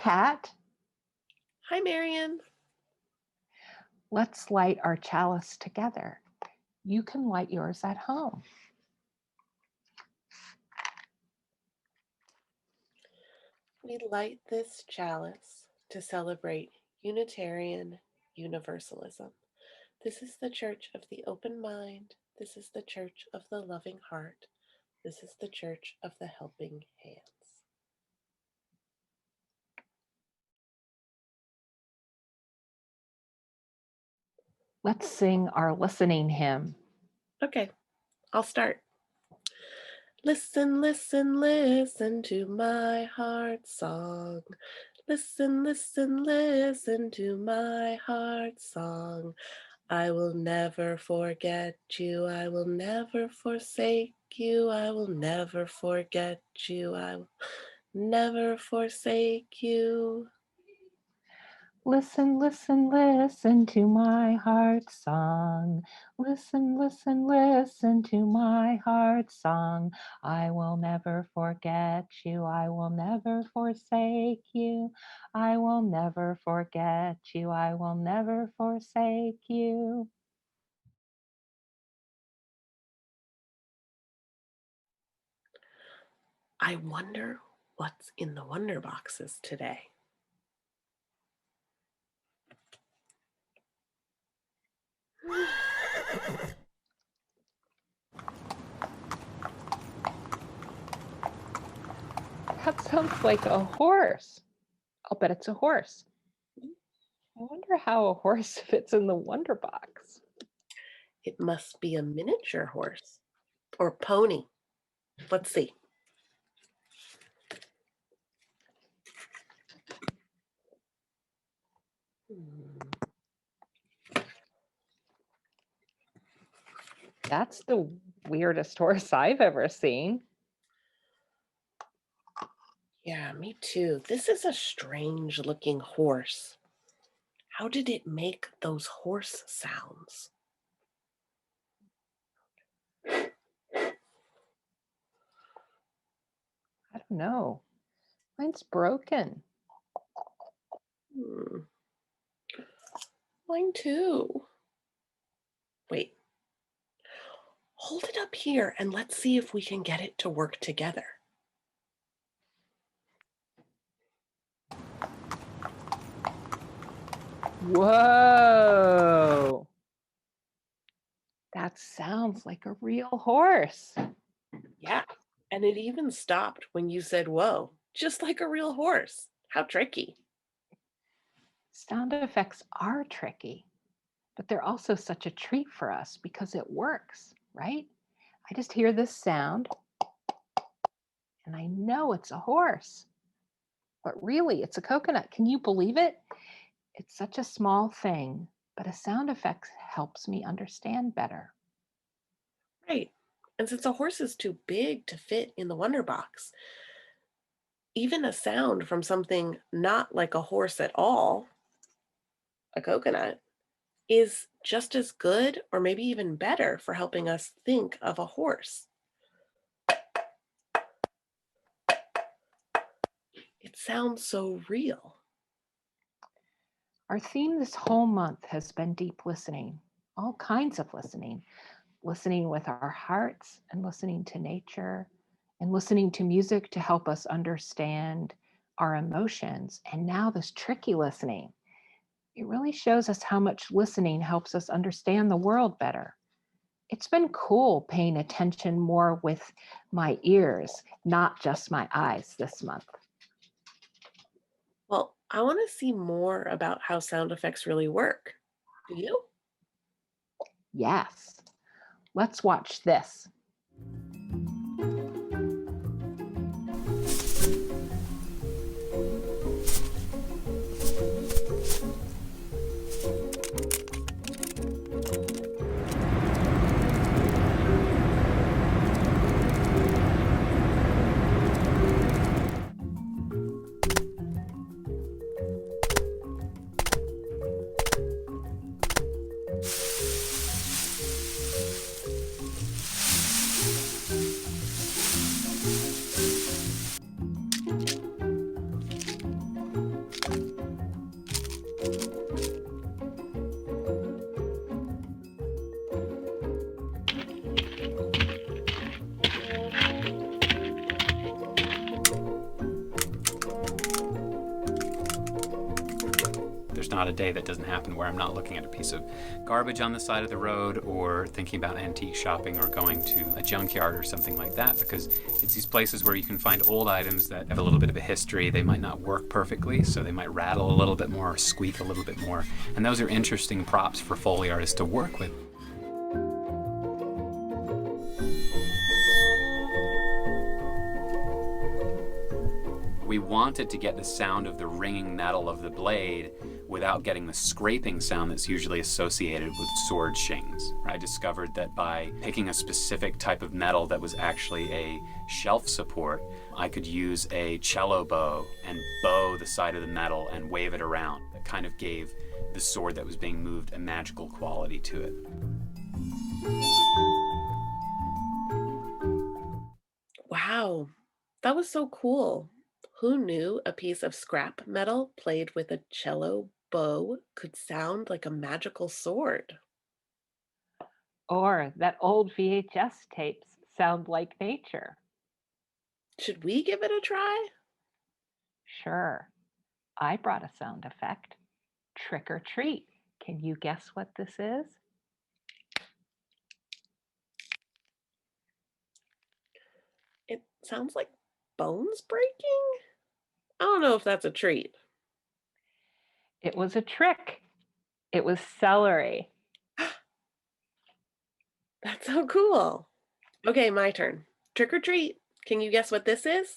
Kat. Hi, Marion. Let's light our chalice together. You can light yours at home. We light this chalice to celebrate Unitarian Universalism. This is the church of the open mind. This is the church of the loving heart. This is the church of the helping hands. Let's sing our listening hymn. Okay, I'll start. Listen, listen, listen to my heart's song. Listen, listen, listen to my heart's song. I will never forget you. I will never forsake you. I will never forget you. I will never forsake you. Listen, listen, listen to my heart's song. Listen, listen, listen to my heart's song. I will never forget you. I will never forsake you. I will never forget you. I will never forsake you. I wonder what's in the Wonderboxes today. That sounds like a horse. I'll bet it's a horse. I wonder how a horse fits in the Wonderbox. It must be a miniature horse or pony. Let's see. That's the weirdest horse I've ever seen. Yeah, me too. This is a strange looking horse. How did it make those horse sounds? I don't know. Mine's broken. Mine too. Wait. Hold it up here and let's see if we can get it to work together. Whoa. That sounds like a real horse. Yeah, and it even stopped when you said, whoa, just like a real horse. How tricky. Sound effects are tricky, but they're also such a treat for us because it works, right? I just hear this sound and I know it's a horse, but really it's a coconut. Can you believe it? It's such a small thing, but a sound effect helps me understand better. Right. And since a horse is too big to fit in the Wonderbox, even a sound from something not like a horse at all, a coconut, is just as good or maybe even better for helping us think of a horse. It sounds so real. Our theme this whole month has been deep listening, all kinds of listening, listening with our hearts and listening to nature and listening to music to help us understand our emotions. And now this tricky listening. It really shows us how much listening helps us understand the world better. It's been cool paying attention more with my ears, not just my eyes this month. Well, I want to see more about how sound effects really work. Do you? Yes. Let's watch this. not a day that doesn't happen where I'm not looking at a piece of garbage on the side of the road or thinking about antique shopping or going to a junkyard or something like that, because it's these places where you can find old items that have a little bit of a history. They might not work perfectly, so they might rattle a little bit more or squeak a little bit more. And those are interesting props for Foley artists to work with. We wanted to get the sound of the ringing metal of the blade without getting the scraping sound that's usually associated with sword shings. I discovered that by picking a specific type of metal that was actually a shelf support, I could use a cello bow and bow the side of the metal and wave it around. That kind of gave the sword that was being moved a magical quality to it. Wow, that was so cool. Who knew a piece of scrap metal played with a cello bow could sound like a magical sword? Or that old VHS tapes sound like nature. Should we give it a try? Sure, I brought a sound effect. Trick or treat. Can you guess what this is? It sounds like bones breaking? I don't know if that's a treat. It was a trick. It was celery. That's so cool. Okay, my turn. Trick or treat. Can you guess what this is?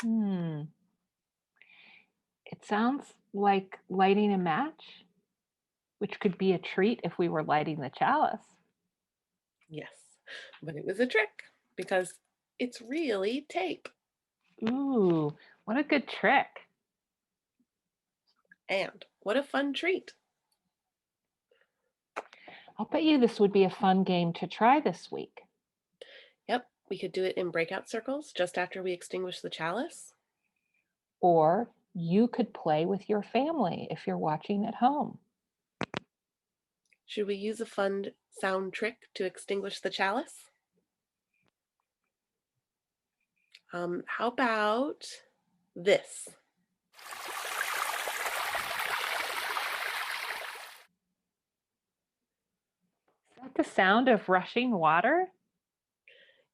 Hmm. It sounds like lighting a match, which could be a treat if we were lighting the chalice. Yes, but it was a trick because it's really tape. Ooh, what a good trick. And what a fun treat. I'll bet you this would be a fun game to try this week. Yep, we could do it in breakout circles just after we extinguish the chalice. Or you could play with your family if you're watching at home. Should we use a fun sound trick to extinguish the chalice? How about this? Is that the sound of rushing water?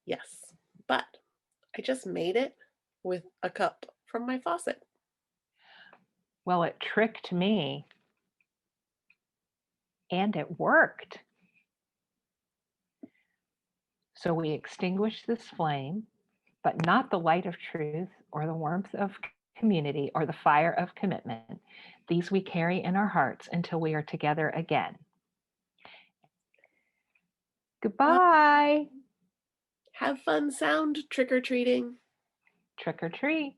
Yes, but I just made it with a cup from my faucet. Well, it tricked me. And it worked. So we extinguished this flame, but not the light of truth or the warmth of community or the fire of commitment. These we carry in our hearts until we are together again. Goodbye. Have fun sound trick or treating. Trick or treat.